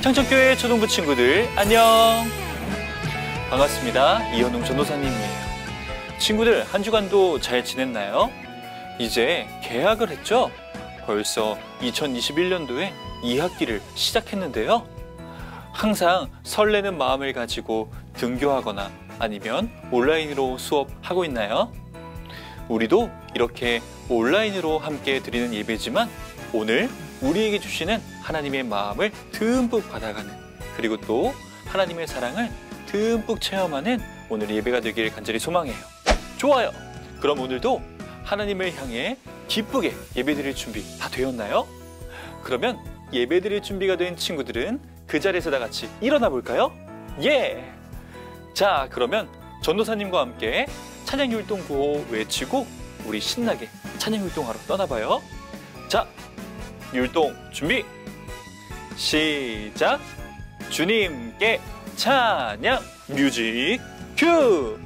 창천교회 초등부 친구들 안녕. 반갑습니다. 이현웅 전도사님이에요. 친구들 한 주간도 잘 지냈나요? 이제 개학을 했죠? 벌써 2021년도에 2학기를 시작했는데요. 항상 설레는 마음을 가지고 등교하거나 아니면 온라인으로 수업하고 있나요? 우리도 이렇게 온라인으로 함께 드리는 예배지만 오늘 우리에게 주시는 하나님의 마음을 듬뿍 받아가는, 그리고 또 하나님의 사랑을 듬뿍 체험하는 오늘 예배가 되길 간절히 소망해요. 좋아요. 그럼 오늘도 하나님을 향해 기쁘게 예배드릴 준비 다 되었나요? 그러면 예배드릴 준비가 된 친구들은 그 자리에서 다 같이 일어나 볼까요? 예! 자, 그러면 전도사님과 함께 찬양율동 구호 외치고 우리 신나게 찬양율동하러 떠나봐요. 자, 율동 준비 시작. 주님께 찬양 뮤직 큐.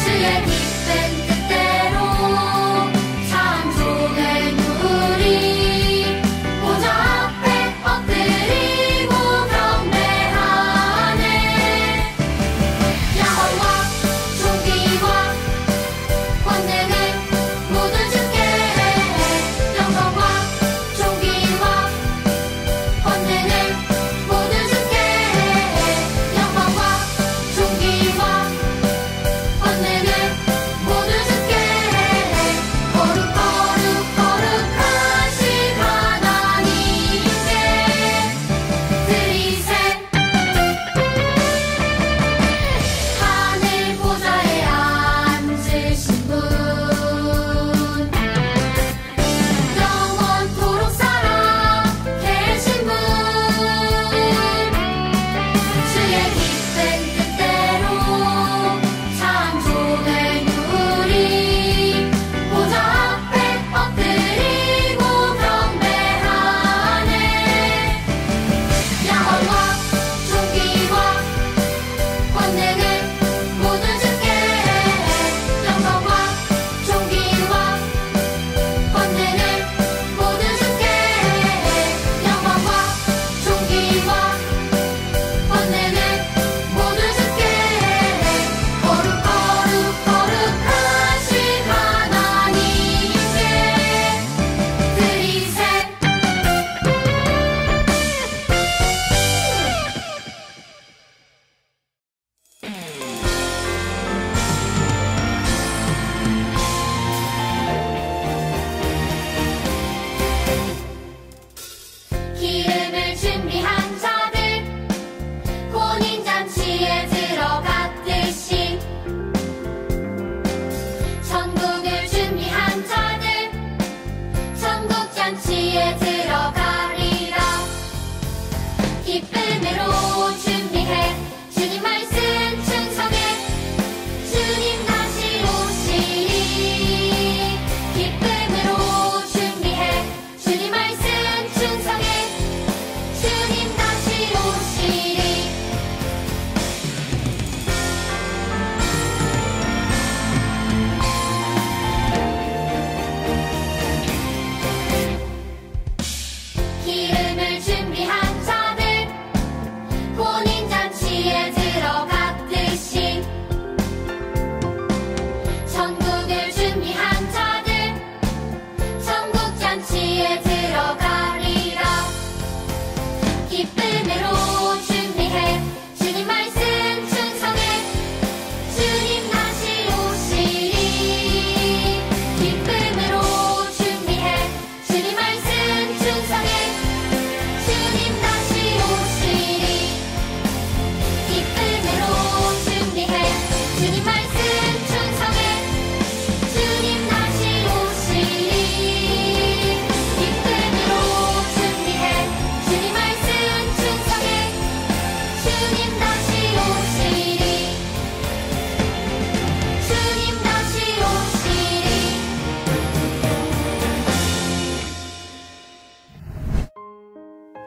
주의 기쁜 뜻대로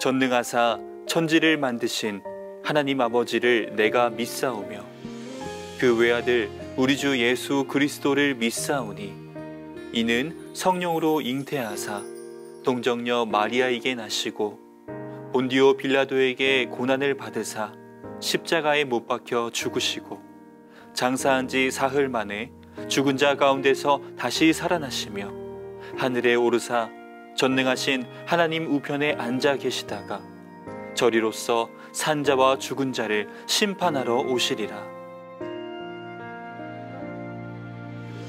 전능하사 천지를 만드신 하나님 아버지를 내가 믿사오며 그 외아들 우리 주 예수 그리스도를 믿사오니 이는 성령으로 잉태하사 동정녀 마리아에게 나시고 본디오 빌라도에게 고난을 받으사 십자가에 못 박혀 죽으시고 장사한 지 사흘 만에 죽은 자 가운데서 다시 살아나시며 하늘에 오르사 전능하신 하나님 우편에 앉아 계시다가 저리로서 산자와 죽은 자를 심판하러 오시리라.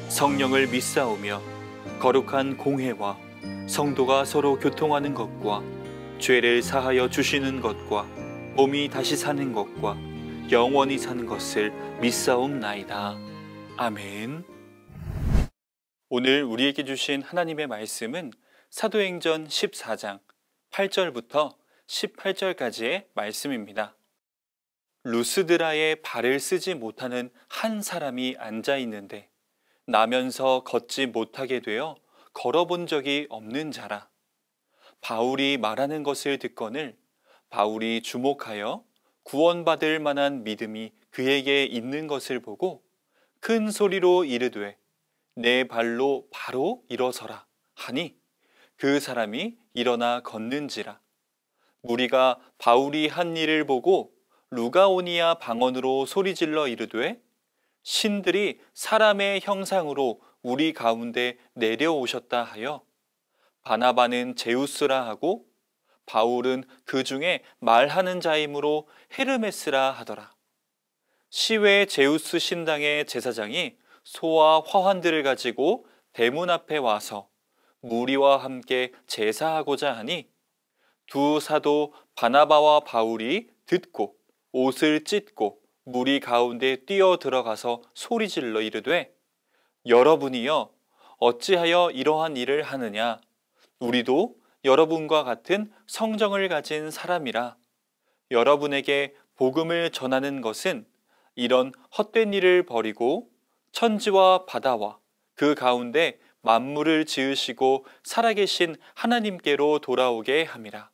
성령을 믿사오며 거룩한 공회와 성도가 서로 교통하는 것과 죄를 사하여 주시는 것과 몸이 다시 사는 것과 영원히 사는 것을 믿사옵나이다. 아멘. 오늘 우리에게 주신 하나님의 말씀은 사도행전 14장 8절부터 18절까지의 말씀입니다. 루스드라에 발을 쓰지 못하는 한 사람이 앉아 있는데 나면서 걷지 못하게 되어 걸어본 적이 없는 자라. 바울이 말하는 것을 듣거늘 바울이 주목하여 구원받을 만한 믿음이 그에게 있는 것을 보고 큰 소리로 이르되 내 발로 바로 일어서라 하니 그 사람이 일어나 걷는지라. 무리가 바울이 한 일을 보고 루가오니아 방언으로 소리질러 이르되 신들이 사람의 형상으로 우리 가운데 내려오셨다 하여 바나바는 제우스라 하고 바울은 그 중에 말하는 자이므로 헤르메스라 하더라. 시외 제우스 신당의 제사장이 소와 화환들을 가지고 대문 앞에 와서 무리와 함께 제사하고자 하니 두 사도 바나바와 바울이 듣고 옷을 찢고 무리 가운데 뛰어 들어가서 소리질러 이르되 여러분이여 어찌하여 이러한 일을 하느냐. 우리도 여러분과 같은 성정을 가진 사람이라. 여러분에게 복음을 전하는 것은 이런 헛된 일을 버리고 천지와 바다와 그 가운데 만물을 지으시고 살아계신 하나님께로 돌아오게 함이라.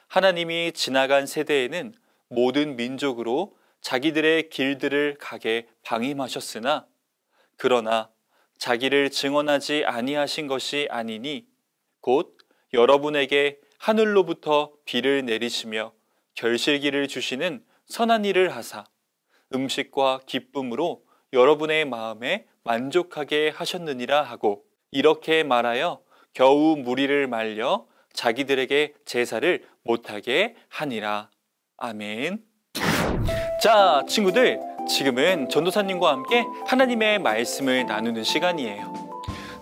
하나님이 지나간 세대에는 모든 민족으로 자기들의 길들을 가게 방임하셨으나 그러나 자기를 증언하지 아니하신 것이 아니니 곧 여러분에게 하늘로부터 비를 내리시며 결실기를 주시는 선한 일을 하사 음식과 기쁨으로 여러분의 마음에 만족하게 하셨느니라 하고 이렇게 말하여 겨우 무리를 말려 자기들에게 제사를 못하게 하니라. 아멘. 자, 친구들, 지금은 전도사님과 함께 하나님의 말씀을 나누는 시간이에요.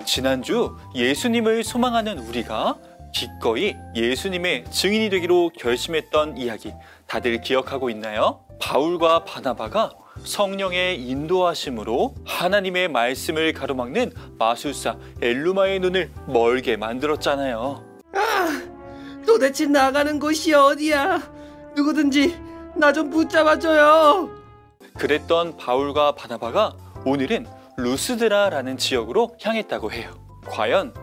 지난주 예수님을 소망하는 우리가 기꺼이 예수님의 증인이 되기로 결심했던 이야기 다들 기억하고 있나요? 바울과 바나바가 성령의 인도하심으로 하나님의 말씀을 가로막는 마술사 엘루마의 눈을 멀게 만들었잖아요. 도대체 나가는 곳이 어디야? 누구든지 나 좀 붙잡아줘요. 그랬던 바울과 바나바가 오늘은 루스드라라는 지역으로 향했다고 해요. 과연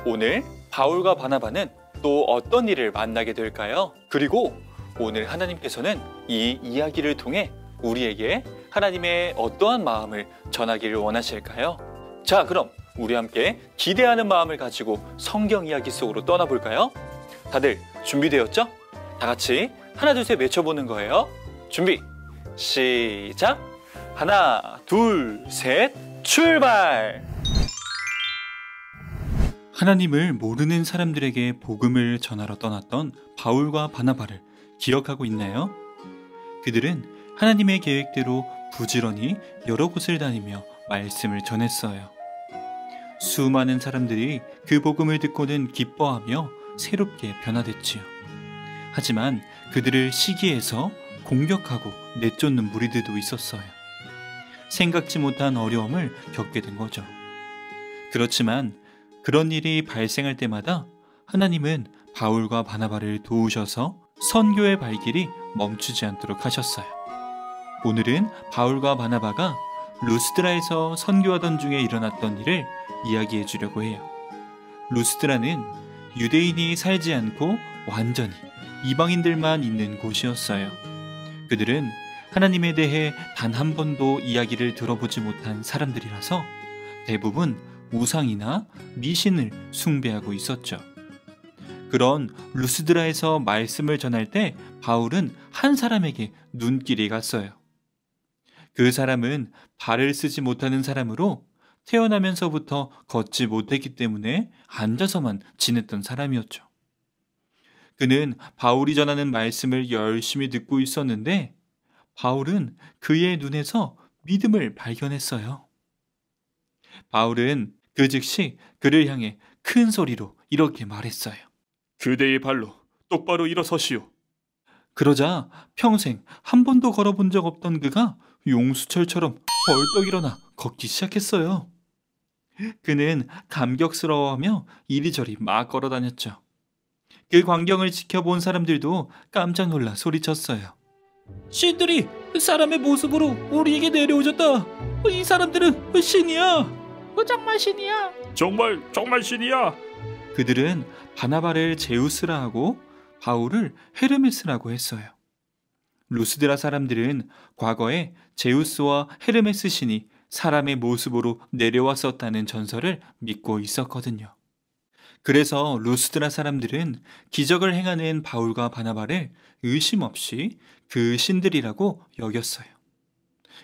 오늘 바울과 바나바는 또 어떤 일을 만나게 될까요? 그리고 오늘 하나님께서는 이 이야기를 통해 우리에게 하나님의 어떠한 마음을 전하기를 원하실까요? 자, 그럼 우리 함께 기대하는 마음을 가지고 성경 이야기 속으로 떠나볼까요? 다들 준비되었죠? 다 같이 하나 둘 셋 외쳐보는 거예요. 준비 시작. 하나 둘 셋 출발. 하나님을 모르는 사람들에게 복음을 전하러 떠났던 바울과 바나바를 기억하고 있나요? 그들은 하나님의 계획대로 부지런히 여러 곳을 다니며 말씀을 전했어요. 수많은 사람들이 그 복음을 듣고는 기뻐하며 새롭게 변화됐지요. 하지만 그들을 시기해서 공격하고 내쫓는 무리들도 있었어요. 생각지 못한 어려움을 겪게 된 거죠. 그렇지만 그런 일이 발생할 때마다 하나님은 바울과 바나바를 도우셔서 선교의 발길이 멈추지 않도록 하셨어요. 오늘은 바울과 바나바가 루스드라에서 선교하던 중에 일어났던 일을 이야기해 주려고 해요. 루스드라는 유대인이 살지 않고 완전히 이방인들만 있는 곳이었어요. 그들은 하나님에 대해 단 한 번도 이야기를 들어보지 못한 사람들이라서 대부분 우상이나 미신을 숭배하고 있었죠. 그런 루스드라에서 말씀을 전할 때 바울은 한 사람에게 눈길이 갔어요. 그 사람은 발을 쓰지 못하는 사람으로 태어나면서부터 걷지 못했기 때문에 앉아서만 지냈던 사람이었죠. 그는 바울이 전하는 말씀을 열심히 듣고 있었는데 바울은 그의 눈에서 믿음을 발견했어요. 바울은 그 즉시 그를 향해 큰 소리로 이렇게 말했어요. 그대의 발로 똑바로 일어서시오. 그러자 평생 한 번도 걸어본 적 없던 그가 용수철처럼 벌떡 일어나 걷기 시작했어요. 그는 감격스러워하며 이리저리 막 걸어다녔죠. 그 광경을 지켜본 사람들도 깜짝 놀라 소리쳤어요. 신들이 사람의 모습으로 우리에게 내려오셨다. 이 사람들은 신이야. 정말 신이야. 정말 신이야. 그들은 바나바를 제우스라 하고 바울을 헤르메스라고 했어요. 루스드라 사람들은 과거에 제우스와 헤르메스 신이 사람의 모습으로 내려왔었다는 전설을 믿고 있었거든요. 그래서 루스드라 사람들은 기적을 행하는 바울과 바나바를 의심 없이 그 신들이라고 여겼어요.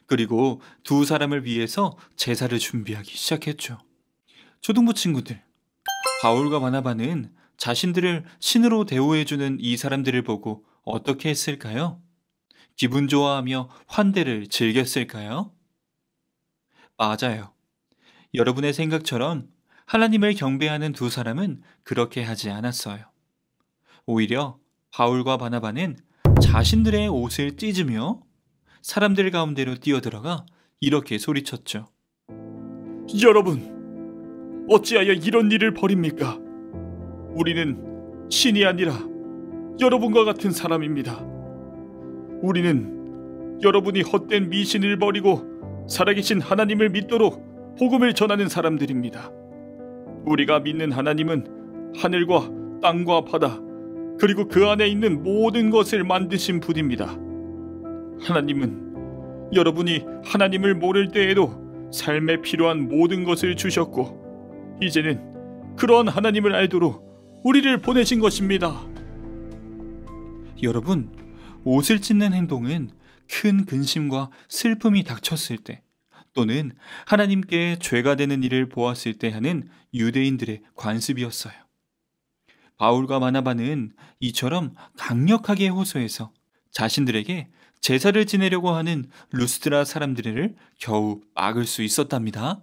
그리고 두 사람을 위해서 제사를 준비하기 시작했죠. 초등부 친구들, 바울과 바나바는 자신들을 신으로 대우해주는 이 사람들을 보고 어떻게 했을까요? 기분 좋아하며 환대를 즐겼을까요? 맞아요. 여러분의 생각처럼 하나님을 경배하는 두 사람은 그렇게 하지 않았어요. 오히려 바울과 바나바는 자신들의 옷을 찢으며 사람들 가운데로 뛰어들어가 이렇게 소리쳤죠. 여러분, 어찌하여 이런 일을 벌입니까? 우리는 신이 아니라 여러분과 같은 사람입니다. 우리는 여러분이 헛된 미신을 버리고 살아계신 하나님을 믿도록 복음을 전하는 사람들입니다. 우리가 믿는 하나님은 하늘과 땅과 바다 그리고 그 안에 있는 모든 것을 만드신 분입니다. 하나님은 여러분이 하나님을 모를 때에도 삶에 필요한 모든 것을 주셨고 이제는 그런 하나님을 알도록 우리를 보내신 것입니다. 여러분, 옷을 찢는 행동은 큰 근심과 슬픔이 닥쳤을 때 또는 하나님께 죄가 되는 일을 보았을 때 하는 유대인들의 관습이었어요. 바울과 바나바는 이처럼 강력하게 호소해서 자신들에게 제사를 지내려고 하는 루스드라 사람들을 겨우 막을 수 있었답니다.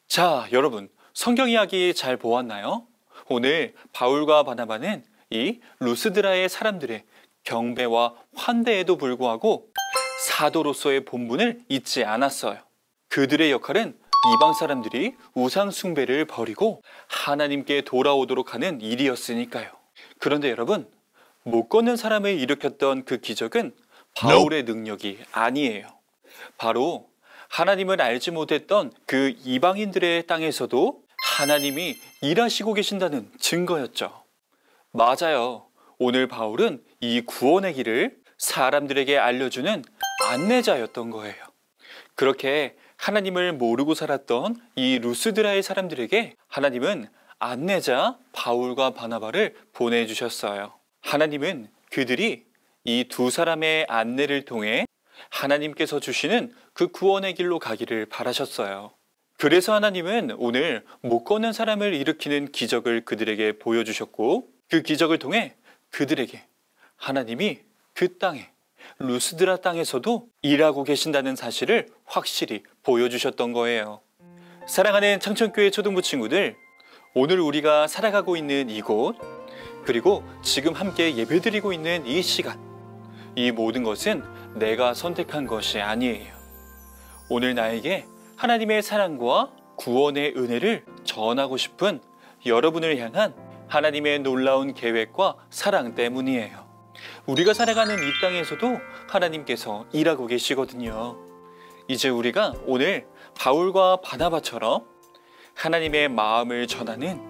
자, 여러분, 성경 이야기 잘 보았나요? 오늘 바울과 바나바는 이 루스드라의 사람들의 경배와 환대에도 불구하고 사도로서의 본분을 잊지 않았어요. 그들의 역할은 이방 사람들이 우상 숭배를 버리고 하나님께 돌아오도록 하는 일이었으니까요. 그런데 여러분, 못 걷는 사람을 일으켰던 그 기적은 바울의 능력이 아니에요. 바로 하나님을 알지 못했던 그 이방인들의 땅에서도 하나님이 일하시고 계신다는 증거였죠. 맞아요. 오늘 바울은 이 구원의 길을 사람들에게 알려주는 안내자였던 거예요. 그렇게 하나님을 모르고 살았던 이 루스드라의 사람들에게 하나님은 안내자 바울과 바나바를 보내주셨어요. 하나님은 그들이 이 두 사람의 안내를 통해 하나님께서 주시는 그 구원의 길로 가기를 바라셨어요. 그래서 하나님은 오늘 못 걷는 사람을 일으키는 기적을 그들에게 보여주셨고 그 기적을 통해 그들에게 하나님이 그 땅에 루스드라 땅에서도 일하고 계신다는 사실을 확실히 보여주셨던 거예요. 사랑하는 창천교회 초등부 친구들, 오늘 우리가 살아가고 있는 이곳 그리고 지금 함께 예배드리고 있는 이 시간, 이 모든 것은 내가 선택한 것이 아니에요. 오늘 나에게 하나님의 사랑과 구원의 은혜를 전하고 싶은 여러분을 향한 하나님의 놀라운 계획과 사랑 때문이에요. 우리가 살아가는 이 땅에서도 하나님께서 일하고 계시거든요. 이제 우리가 오늘 바울과 바나바처럼 하나님의 마음을 전하는,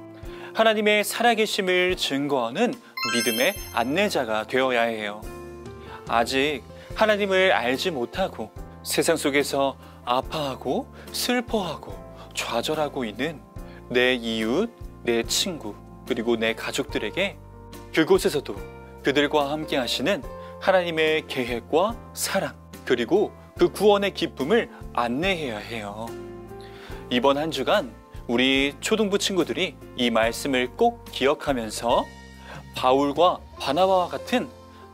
하나님의 살아계심을 증거하는 믿음의 안내자가 되어야 해요. 아직 하나님을 알지 못하고 세상 속에서 아파하고 슬퍼하고 좌절하고 있는 내 이웃, 내 친구, 그리고 내 가족들에게 그곳에서도 그들과 함께 하시는 하나님의 계획과 사랑, 그리고 그 구원의 기쁨을 안내해야 해요. 이번 한 주간 우리 초등부 친구들이 이 말씀을 꼭 기억하면서 바울과 바나바와 같은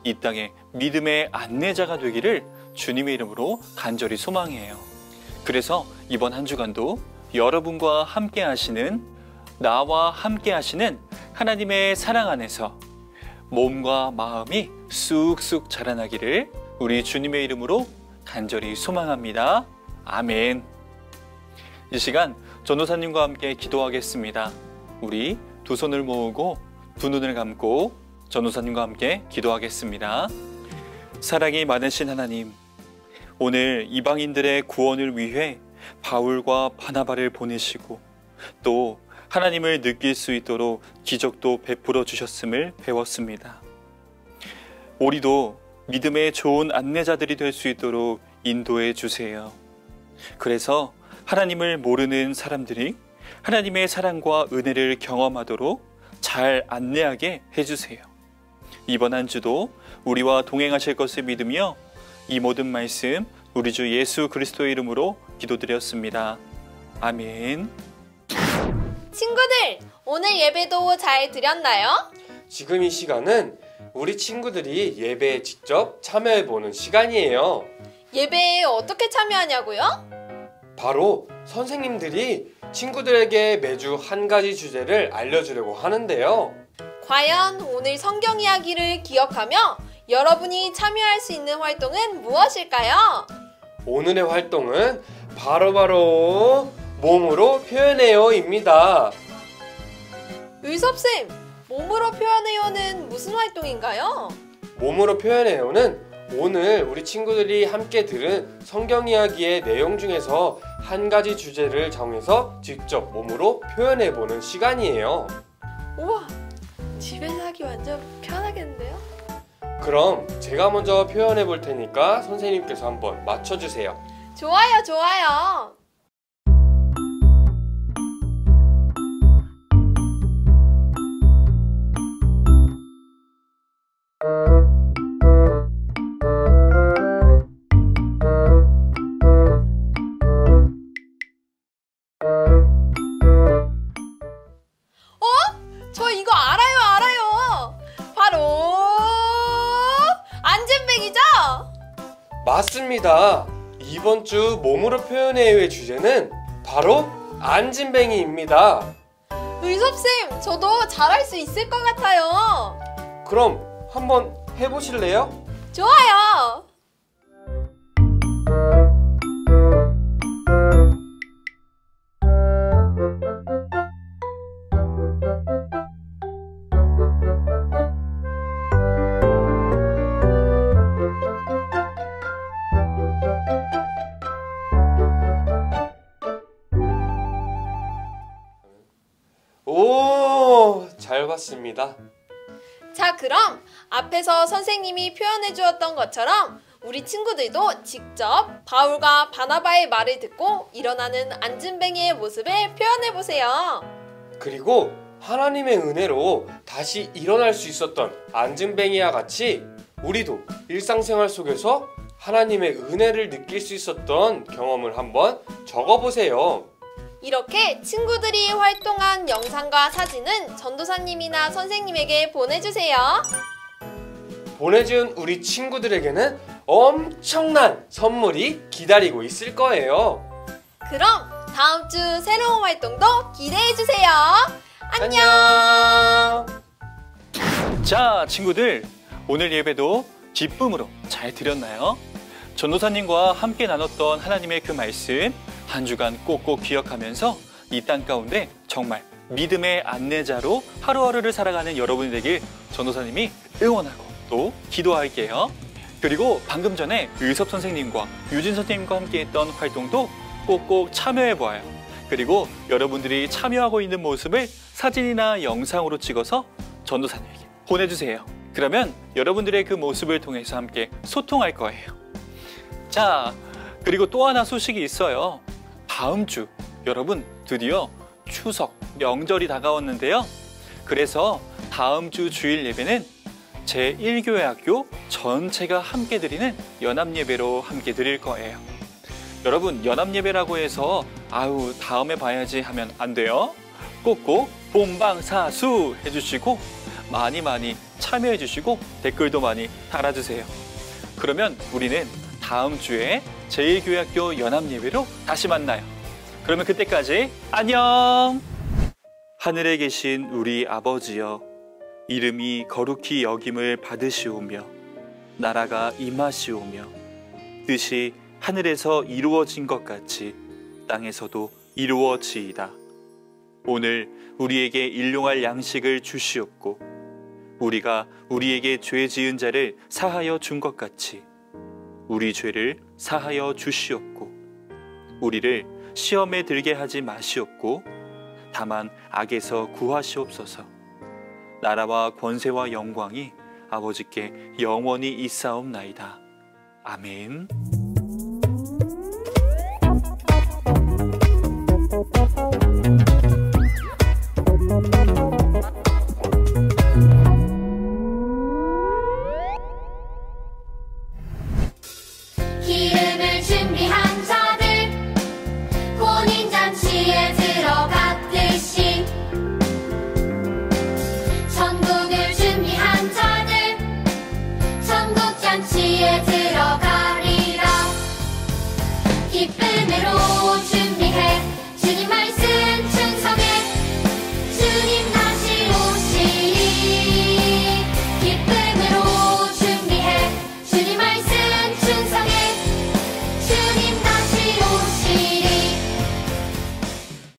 이 땅의 믿음의 안내자가 되기를 주님의 이름으로 간절히 소망해요. 그래서 이번 한 주간도 여러분과 함께 하시는, 나와 함께 하시는 하나님의 사랑 안에서 몸과 마음이 쑥쑥 자라나기를 우리 주님의 이름으로 간절히 소망합니다. 아멘. 이 시간 전도사님과 함께 기도하겠습니다. 우리 두 손을 모으고 두 눈을 감고 전도사님과 함께 기도하겠습니다. 사랑이 많으신 하나님, 오늘 이방인들의 구원을 위해 바울과 바나바를 보내시고 또 하나님을 느낄 수 있도록 기적도 베풀어 주셨음을 배웠습니다. 우리도 믿음의 좋은 안내자들이 될 수 있도록 인도해 주세요. 그래서 하나님을 모르는 사람들이 하나님의 사랑과 은혜를 경험하도록 잘 안내하게 해주세요. 이번 한 주도 우리와 동행하실 것을 믿으며 이 모든 말씀 우리 주 예수 그리스도의 이름으로 기도드렸습니다. 아멘. 친구들, 오늘 예배도 잘 드렸나요? 지금 이 시간은 우리 친구들이 예배에 직접 참여해보는 시간이에요. 예배에 어떻게 참여하냐고요? 바로 선생님들이 친구들에게 매주 한 가지 주제를 알려주려고 하는데요. 과연 오늘 성경 이야기를 기억하며 여러분이 참여할 수 있는 활동은 무엇일까요? 오늘의 활동은 바로 몸으로 표현해요입니다. 의섭쌤, 몸으로 표현해요는 무슨 활동인가요? 몸으로 표현해요는 오늘 우리 친구들이 함께 들은 성경 이야기의 내용 중에서 한 가지 주제를 정해서 직접 몸으로 표현해보는 시간이에요. 우와, 집에서 하기 완전 편하겠는데요? 그럼 제가 먼저 표현해볼 테니까 선생님께서 한번 맞춰주세요. 좋아요, 좋아요. 저 이거 알아요. 바로 안전뱅이죠? 맞습니다. 이번 주 몸으로 표현해요의 주제는 바로 안진뱅이입니다. 의섭쌤, 저도 잘할 수 있을 것 같아요. 그럼 한번 해보실래요? 좋아요. 오, 잘 봤습니다. 자, 그럼 앞에서 선생님이 표현해 주었던 것처럼 우리 친구들도 직접 바울과 바나바의 말을 듣고 일어나는 안진뱅이의 모습을 표현해 보세요. 그리고 하나님의 은혜로 다시 일어날 수 있었던 안진뱅이와 같이 우리도 일상생활 속에서 하나님의 은혜를 느낄 수 있었던 경험을 한번 적어보세요. 이렇게 친구들이 활동한 영상과 사진은 전도사님이나 선생님에게 보내주세요. 보내준 우리 친구들에게는 엄청난 선물이 기다리고 있을 거예요. 그럼 다음 주 새로운 활동도 기대해주세요. 안녕. 자, 친구들, 오늘 예배도 기쁨으로 잘 드렸나요? 전도사님과 함께 나눴던 하나님의 그 말씀 한 주간 꼭꼭 기억하면서 이 땅 가운데 정말 믿음의 안내자로 하루하루를 살아가는 여러분이 되길 전도사님이 응원하고 또 기도할게요. 그리고 방금 전에 의섭 선생님과 유진 선생님과 함께 했던 활동도 꼭꼭 참여해보아요. 그리고 여러분들이 참여하고 있는 모습을 사진이나 영상으로 찍어서 전도사님에게 보내주세요. 그러면 여러분들의 그 모습을 통해서 함께 소통할 거예요. 자, 그리고 또 하나 소식이 있어요. 다음 주 여러분 드디어 추석 명절이 다가왔는데요. 그래서 다음 주 주일 예배는 제1교회학교 전체가 함께 드리는 연합예배로 함께 드릴 거예요. 여러분, 연합예배라고 해서 아우 다음에 봐야지 하면 안 돼요. 꼭꼭 본방사수 해주시고 많이 참여해주시고 댓글도 많이 달아주세요. 그러면 우리는 다음 주에 제1교회학교 연합예배로 다시 만나요. 그러면 그때까지 안녕! 하늘에 계신 우리 아버지여, 이름이 거룩히 여김을 받으시오며 나라가 임하시오며 뜻이 하늘에서 이루어진 것 같이 땅에서도 이루어지이다. 오늘 우리에게 일용할 양식을 주시옵고 우리가 우리에게 죄 지은 자를 사하여 준 것 같이 우리 죄를 사하여 주시옵고 우리를 시험에 들게 하지 마시옵고 다만 악에서 구하시옵소서. 나라와 권세와 영광이 아버지께 영원히 있사옵나이다. 아멘.